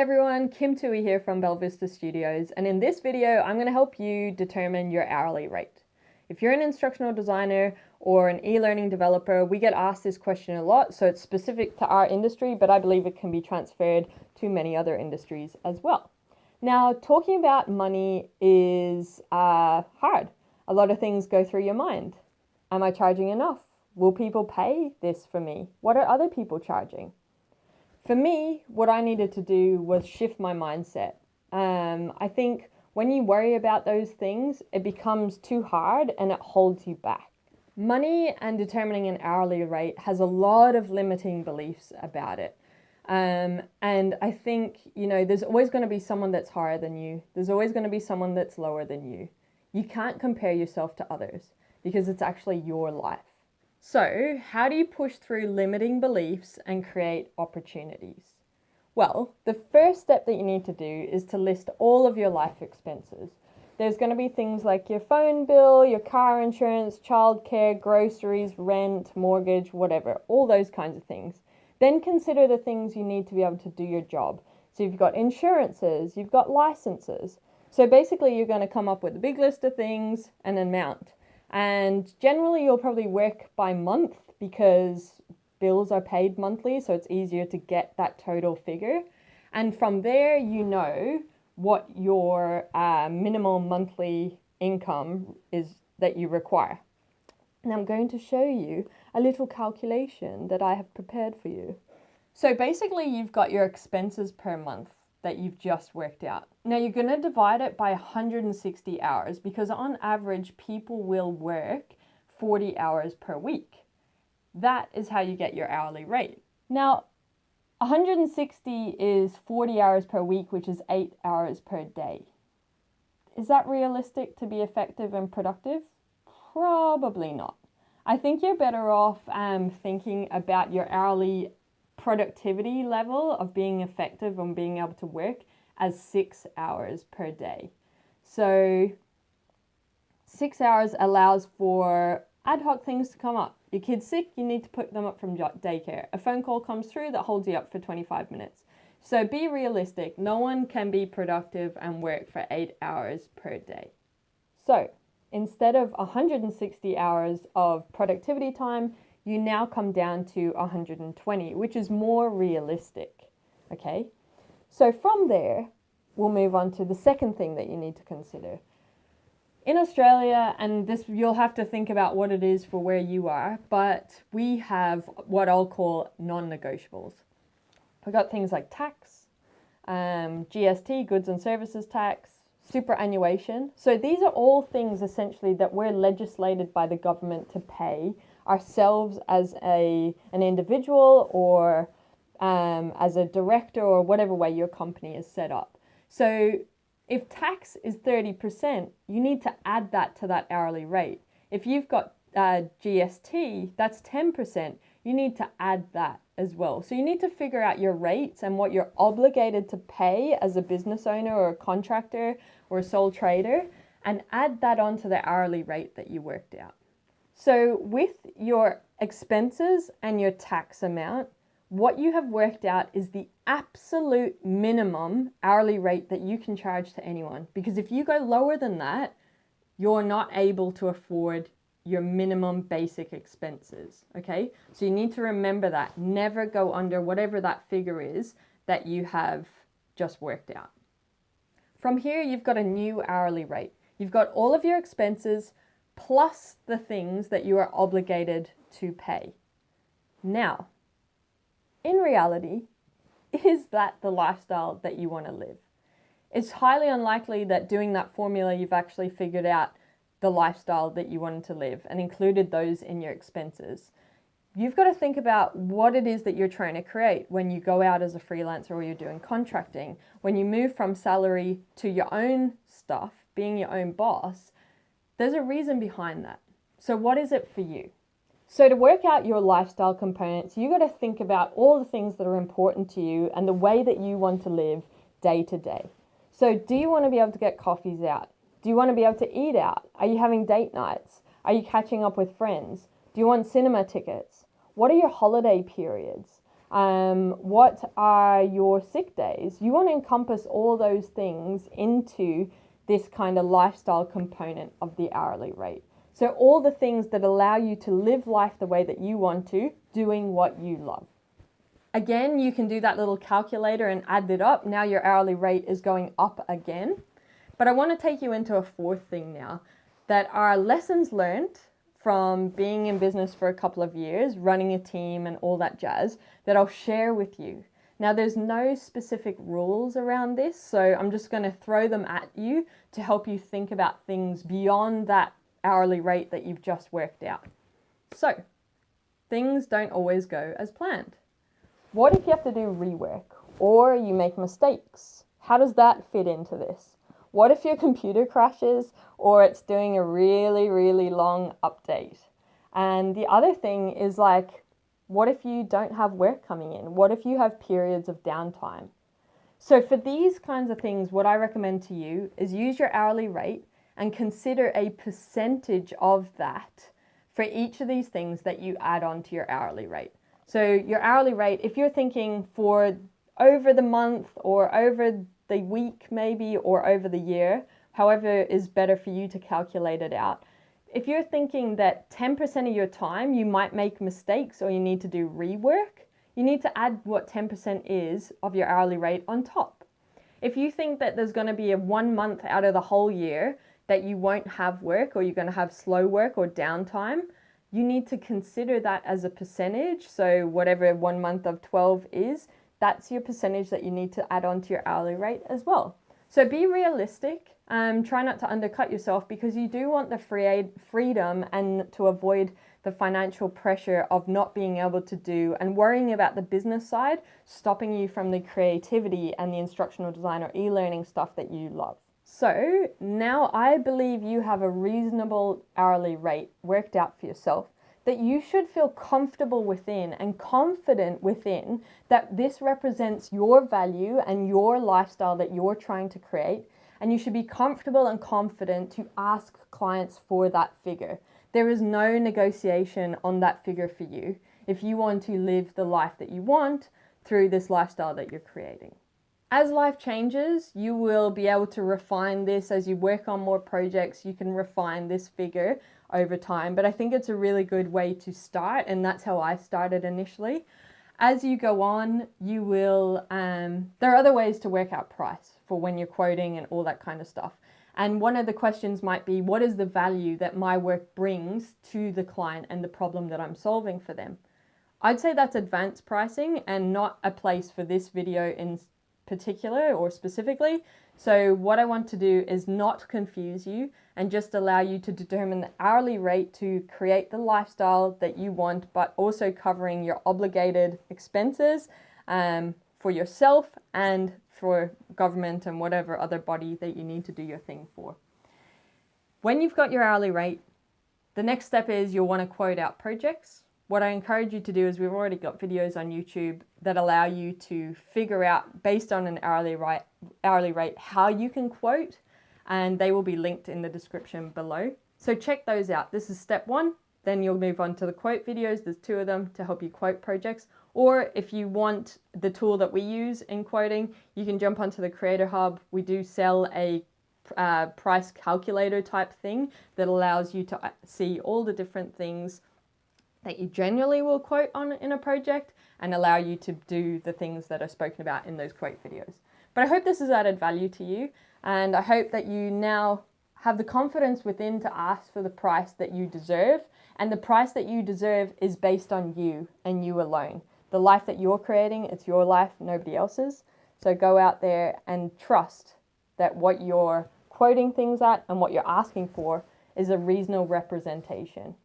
everyone, Kim Tui here from Belvista Studios, and in this video I'm going to help you determine your hourly rate. If you're an instructional designer or an e-learning developer, we get asked this question a lot, so it's specific to our industry, but I believe it can be transferred to many other industries as well. Now, talking about money is hard. A lot of things go through your mind. Am I charging enough? Will people pay this for me? What are other people charging? For me, what I needed to do was shift my mindset. I think when you worry about those things, it becomes too hard and it holds you back. Money and determining an hourly rate has a lot of limiting beliefs about it. And I think, there's always going to be someone that's higher than you. There's always going to be someone that's lower than you. You can't compare yourself to others because it's actually your life. So, how do you push through limiting beliefs and create opportunities? Well, the first step that you need to do is to list all of your life expenses. There's going to be things like your phone bill, your car insurance, childcare, groceries, rent, mortgage, whatever, all those kinds of things. Then consider the things you need to be able to do your job. So you've got insurances, you've got licenses. So basically you're going to come up with a big list of things and an amount. And generally you'll probably work by month because bills are paid monthly, so it's easier to get that total figure. And from there, you know what your minimum monthly income is that you require. And I'm going to show you a little calculation that I have prepared for you. So basically you've got your expenses per month that you've just worked out. Now you're going to divide it by 160 hours because on average people will work 40 hours per week. That is how you get your hourly rate. Now 160 is 40 hours per week, which is 8 hours per day. Is that realistic to be effective and productive? Probably not. I think you're better off thinking about your hourly productivity level of being effective and being able to work as 6 hours per day. So 6 hours allows for ad hoc things to come up. Your kid's sick, you need to pick them up from daycare. A phone call comes through that holds you up for 25 minutes. So be realistic. No one can be productive and work for 8 hours per day. So instead of 160 hours of productivity time, you now come down to 120, which is more realistic, okay? So from there, we'll move on to the second thing that you need to consider. In Australia, and this you'll have to think about what it is for where you are, but we have what I'll call non-negotiables. We've got things like tax, GST, goods and services tax, superannuation. So these are all things essentially that we're legislated by the government to pay ourselves as an individual or as a director or whatever way your company is set up. So if tax is 30%, you need to add that to that hourly rate. If you've got GST, that's 10%, you need to add that as well. So you need to figure out your rates and what you're obligated to pay as a business owner or a contractor or a sole trader and add that onto the hourly rate that you worked out. So with your expenses and your tax amount, what you have worked out is the absolute minimum hourly rate that you can charge to anyone. Because if you go lower than that, you're not able to afford your minimum basic expenses, okay? So you need to remember that. Never go under whatever that figure is that you have just worked out. From here, you've got a new hourly rate. You've got all of your expenses plus the things that you are obligated to pay. Now, in reality, is that the lifestyle that you want to live? It's highly unlikely that doing that formula you've actually figured out the lifestyle that you wanted to live and included those in your expenses. You've got to think about what it is that you're trying to create when you go out as a freelancer or you're doing contracting. When you move from salary to your own stuff, being your own boss, there's a reason behind that. So what is it for you? So to work out your lifestyle components, you got to think about all the things that are important to you and the way that you want to live day to day. So do you want to be able to get coffees out? Do you want to be able to eat out? Are you having date nights? Are you catching up with friends? Do you want cinema tickets? What are your holiday periods? What are your sick days? You want to encompass all those things into this kind of lifestyle component of the hourly rate. So all the things that allow you to live life the way that you want to, doing what you love. Again, you can do that little calculator and add it up. Now your hourly rate is going up again. But I want to take you into a fourth thing now, that are lessons learned from being in business for a couple of years, running a team and all that jazz, that I'll share with you. Now, there's no specific rules around this, so I'm just going to throw them at you to help you think about things beyond that hourly rate that you've just worked out. So, things don't always go as planned. What if you have to do rework or you make mistakes? How does that fit into this? What if your computer crashes or it's doing a really, really long update? And the other thing is like, what if you don't have work coming in? What if you have periods of downtime? So for these kinds of things, what I recommend to you is use your hourly rate and consider a percentage of that for each of these things that you add on to your hourly rate. So your hourly rate, if you're thinking for over the month or over the week maybe, or over the year, however is better for you to calculate it out. If you're thinking that 10% of your time you might make mistakes or you need to do rework, you need to add what 10% is of your hourly rate on top. If you think that there's going to be a 1 month out of the whole year that you won't have work, or you're going to have slow work or downtime, you need to consider that as a percentage. So whatever 1 month of 12 is, that's your percentage that you need to add on to your hourly rate as well. So be realistic. Try not to undercut yourself, because you do want the freedom and to avoid the financial pressure of not being able to do and worrying about the business side, stopping you from the creativity and the instructional design or e-learning stuff that you love. So now I believe you have a reasonable hourly rate worked out for yourself that you should feel comfortable within and confident within, that this represents your value and your lifestyle that you're trying to create. And you should be comfortable and confident to ask clients for that figure. There is no negotiation on that figure for you if you want to live the life that you want through this lifestyle that you're creating. As life changes, you will be able to refine this as you work on more projects. You can refine this figure over time, but I think it's a really good way to start, and that's how I started initially. As you go on, you will, there are other ways to work out price for when you're quoting and all that kind of stuff. And one of the questions might be, what is the value that my work brings to the client and the problem that I'm solving for them? I'd say that's advanced pricing and not a place for this video in particular or specifically. So what I want to do is not confuse you and just allow you to determine the hourly rate to create the lifestyle that you want, but also covering your obligated expenses for yourself and for government and whatever other body that you need to do your thing for. When you've got your hourly rate, the next step is you'll want to quote out projects. What I encourage you to do is, we've already got videos on YouTube that allow you to figure out, based on an hourly rate, how you can quote, and they will be linked in the description below. So check those out. This is step one. Then you'll move on to the quote videos. There's 2 of them to help you quote projects. Or if you want the tool that we use in quoting, you can jump onto the Creator Hub. We do sell a price calculator type thing that allows you to see all the different things that you generally will quote on in a project and allow you to do the things that are spoken about in those quote videos. But I hope this has added value to you, and I hope that you now have the confidence within to ask for the price that you deserve, and the price that you deserve is based on you and you alone. The life that you're creating, it's your life, nobody else's. So go out there and trust that what you're quoting things at and what you're asking for is a reasonable representation